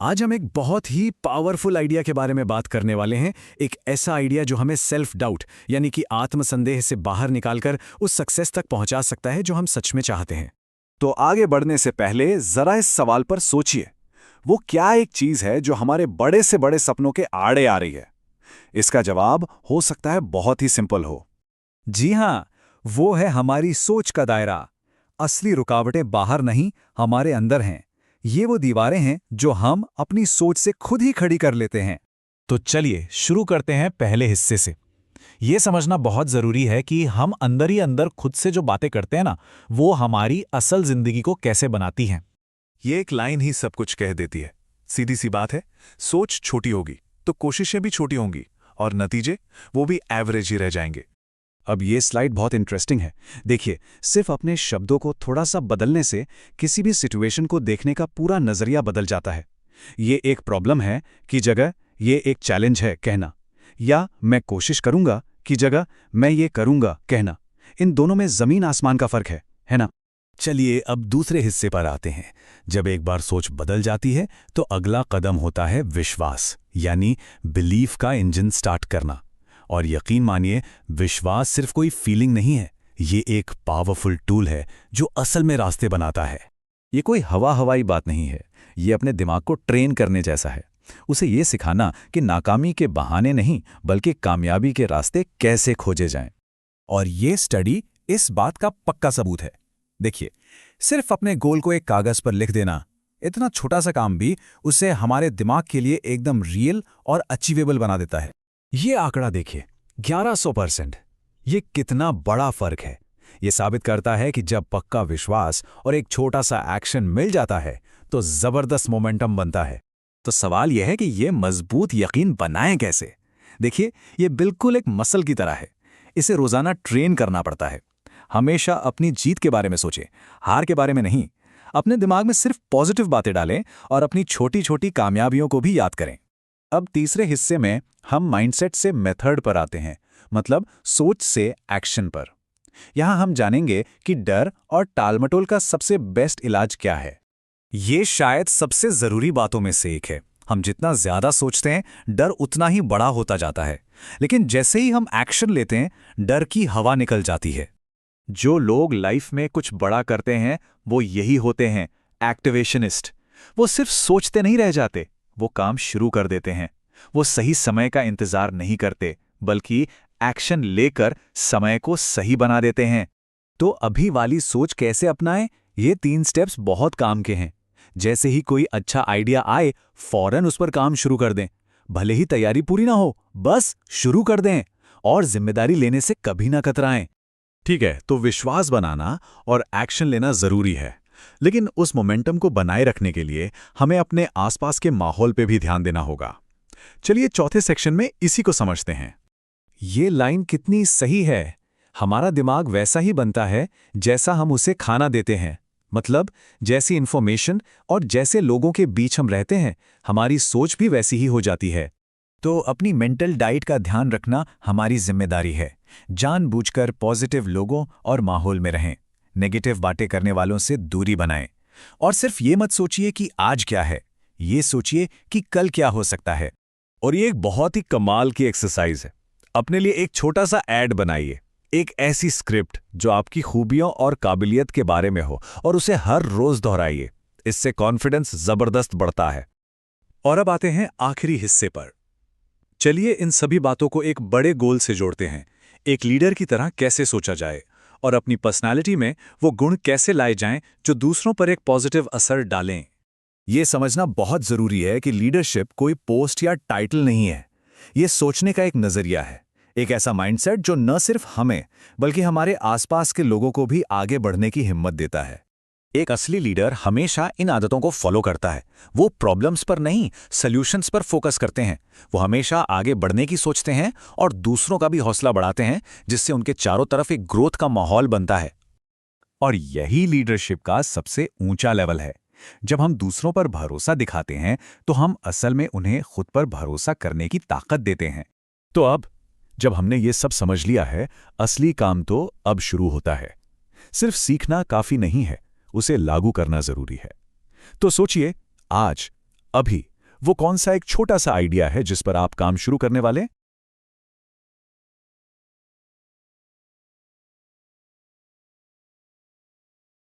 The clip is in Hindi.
आज हम एक बहुत ही पावरफुल आइडिया के बारे में बात करने वाले हैं। एक ऐसा आइडिया जो हमें सेल्फ डाउट यानी कि आत्मसंदेह से बाहर निकालकर उस सक्सेस तक पहुंचा सकता है जो हम सच में चाहते हैं। तो आगे बढ़ने से पहले जरा इस सवाल पर सोचिए, वो क्या एक चीज है जो हमारे बड़े से बड़े सपनों के आड़े आ रही है? इसका जवाब हो सकता है बहुत ही सिंपल हो। जी हाँ, वो है हमारी सोच का दायरा। असली रुकावटें बाहर नहीं, हमारे अंदर हैं। ये वो दीवारें हैं जो हम अपनी सोच से खुद ही खड़ी कर लेते हैं। तो चलिए शुरू करते हैं पहले हिस्से से। ये समझना बहुत ज़रूरी है कि हम अंदर ही अंदर खुद से जो बातें करते हैं ना, वो हमारी असल ज़िंदगी को कैसे बनाती हैं। ये एक लाइन ही सब कुछ कह देती है। सीधी सी बात है, सोच छोटी होगी तो कोशिशें भी छोटी होंगी और नतीजे वो भी एवरेज ही रह जाएंगे। अब ये स्लाइड बहुत इंटरेस्टिंग है। देखिए, सिर्फ अपने शब्दों को थोड़ा सा बदलने से किसी भी सिचुएशन को देखने का पूरा नजरिया बदल जाता है। ये एक प्रॉब्लम है की जगह ये एक चैलेंज है कहना, या मैं कोशिश करूंगा की जगह मैं ये करूंगा कहना। इन दोनों में जमीन आसमान का फर्क है ना? चलिए अब दूसरे हिस्से पर आते हैं। जब एक बार सोच बदल जाती है तो अगला कदम होता है विश्वास, यानी बिलीफ का इंजन स्टार्ट करना। और यकीन मानिए, विश्वास सिर्फ कोई फीलिंग नहीं है, ये एक पावरफुल टूल है जो असल में रास्ते बनाता है। ये कोई हवाई बात नहीं है, ये अपने दिमाग को ट्रेन करने जैसा है। उसे ये सिखाना कि नाकामी के बहाने नहीं बल्कि कामयाबी के रास्ते कैसे खोजे जाएं। और ये स्टडी इस बात का पक्का सबूत है। देखिए, सिर्फ अपने गोल को एक कागज पर लिख देना, इतना छोटा सा काम भी उसे हमारे दिमाग के लिए एकदम रियल और अचीवेबल बना देता है। ये आंकड़ा देखिए, 1100%। ये कितना बड़ा फर्क है। ये साबित करता है कि जब पक्का विश्वास और एक छोटा सा एक्शन मिल जाता है तो जबरदस्त मोमेंटम बनता है। तो सवाल यह है कि ये मजबूत यकीन बनाएं कैसे? देखिए, ये बिल्कुल एक मसल की तरह है। इसे रोजाना ट्रेन करना पड़ता है। हमेशा अपनी जीत के बारे में सोचें, हार के बारे में नहीं। अपने दिमाग में सिर्फ पॉजिटिव बातें डालें और अपनी छोटी छोटी कामयाबियों को भी याद करें। अब तीसरे हिस्से में हम माइंडसेट से मेथड पर आते हैं, मतलब सोच से एक्शन पर। यहां हम जानेंगे कि डर और टालमटोल का सबसे बेस्ट इलाज क्या है। ये शायद सबसे जरूरी बातों में से एक है। हम जितना ज्यादा सोचते हैं, डर उतना ही बड़ा होता जाता है। लेकिन जैसे ही हम एक्शन लेते हैं, डर की हवा निकल जाती है। जो लोग लाइफ में कुछ बड़ा करते हैं, वो यही होते हैं, एक्टिवेशनिस्ट। वो सिर्फ सोचते नहीं रह जाते, वो काम शुरू कर देते हैं। वो सही समय का इंतजार नहीं करते, बल्कि एक्शन लेकर समय को सही बना देते हैं। तो अभी वाली सोच कैसे अपनाएं? ये 3 स्टेप्स बहुत काम के हैं। जैसे ही कोई अच्छा आइडिया आए, फौरन उस पर काम शुरू कर दें। भले ही तैयारी पूरी ना हो, बस शुरू कर दें और जिम्मेदारी लेने से कभी ना कतराएं। ठीक है, तो विश्वास बनाना और एक्शन लेना जरूरी है, लेकिन उस मोमेंटम को बनाए रखने के लिए हमें अपने आसपास के माहौल पे भी ध्यान देना होगा। चलिए चौथे सेक्शन में इसी को समझते हैं। ये लाइन कितनी सही है। हमारा दिमाग वैसा ही बनता है जैसा हम उसे खाना देते हैं। मतलब जैसी इन्फॉर्मेशन और जैसे लोगों के बीच हम रहते हैं, हमारी सोच भी वैसी ही हो जाती है। तो अपनी मेंटल डाइट का ध्यान रखना हमारी जिम्मेदारी है। जानबूझकर पॉजिटिव लोगों और माहौल में रहें। नेगेटिव बातें करने वालों से दूरी बनाएं। और सिर्फ ये मत सोचिए कि आज क्या है, ये सोचिए कि कल क्या हो सकता है। और ये एक बहुत ही कमाल की एक्सरसाइज है। अपने लिए एक छोटा सा ऐड बनाइए, एक ऐसी स्क्रिप्ट जो आपकी खूबियों और काबिलियत के बारे में हो, और उसे हर रोज दोहराइए। इससे कॉन्फिडेंस जबरदस्त बढ़ता है। और अब आते हैं आखिरी हिस्से पर। चलिए इन सभी बातों को एक बड़े गोल से जोड़ते हैं। एक लीडर की तरह कैसे सोचा जाए और अपनी पर्सनालिटी में वो गुण कैसे लाए जाएं जो दूसरों पर एक पॉजिटिव असर डालें। ये समझना बहुत जरूरी है कि लीडरशिप कोई पोस्ट या टाइटल नहीं है। ये सोचने का एक नजरिया है, एक ऐसा माइंडसेट जो न सिर्फ हमें बल्कि हमारे आसपास के लोगों को भी आगे बढ़ने की हिम्मत देता है। एक असली लीडर हमेशा इन आदतों को फॉलो करता है। वो प्रॉब्लम्स पर नहीं, सॉल्यूशंस पर फोकस करते हैं। वो हमेशा आगे बढ़ने की सोचते हैं और दूसरों का भी हौसला बढ़ाते हैं, जिससे उनके चारों तरफ एक ग्रोथ का माहौल बनता है। और यही लीडरशिप का सबसे ऊंचा लेवल है। जब हम दूसरों पर भरोसा दिखाते हैं तो हम असल में उन्हें खुद पर भरोसा करने की ताकत देते हैं। तो अब जब हमने ये सब समझ लिया है, असली काम तो अब शुरू होता है। सिर्फ सीखना काफी नहीं है, उसे लागू करना जरूरी है। तो सोचिए, आज अभी वो कौन सा एक छोटा सा आइडिया है जिस पर आप काम शुरू करने वाले?